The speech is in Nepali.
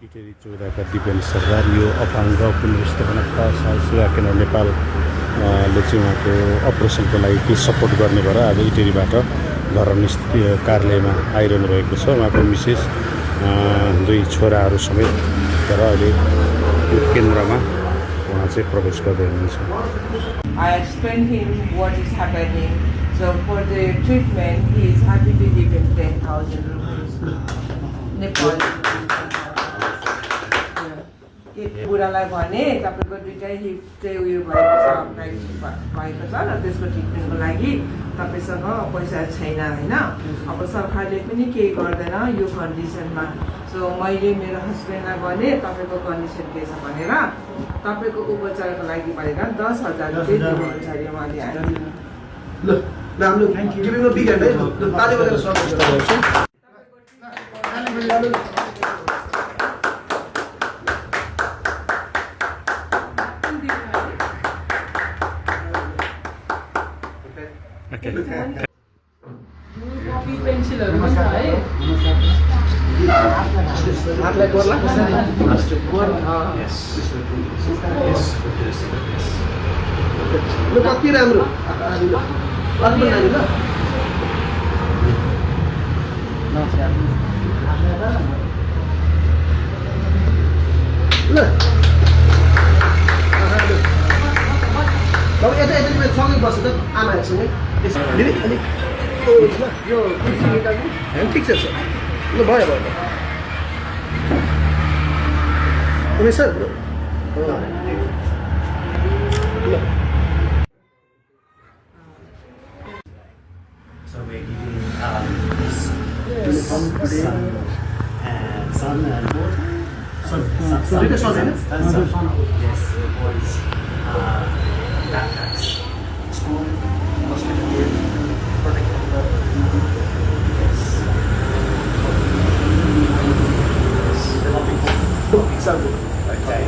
इटेरी चौराका दिपेन सरकार यो अपाङ्ग पुनर्स्थापना सेवा केन्द्र नेपाल ले चाहिँ उहाँको अपरेसनको लागि केही सपोर्ट गर्ने भएर आज इटेरीबाट धरमस्थल कार्यालयमा आइरहनु भएको छ। उहाँको मिसेस दुई छोराहरू समेत तर अहिले यो केन्द्रमा उहाँ चाहिँ प्रवेश गर्दै हुनुहुन्छ। I explained him what is happening. So for the treatment, he is happy to give him 10,000 rupees. Nepal. बुढालाई भने तपाईँको दुइटै हिप चाहिँ उयो भएको छ, भएको छ र त्यसको ट्रिटमेन्टको लागि तपाईँसँग पैसा छैन होइन। अब सरकारले पनि केही गर्दैन यो कन्डिसनमा। सो मैले मेरो हस्बेन्डलाई भने तपाईँको कन्डिसन के छ भनेर तपाईँको उपचारको लागि भनेर 10,000 रुपियाँ दिनुहुन्छ अरे उहाँले हामीलाई। राम्रो thank you giving a big hand है ताली बजाएर स्वागत गर्छु। कपी पेन्सिलहरु पनि छ है। हातलाई गर्ला ल कति राम्रो अर्पण नानी ल ल अब यता यता सँगै बस्छ त आमाहरूसँगै दिदी अलिक यो कुर्सी निकाल्नु ठिक छ सर ल भयो भयो उमेश सर ल So we're giving this son and daughter. Son. Yes, boys. Backpacks. School. Hospital. Exactly. Okay.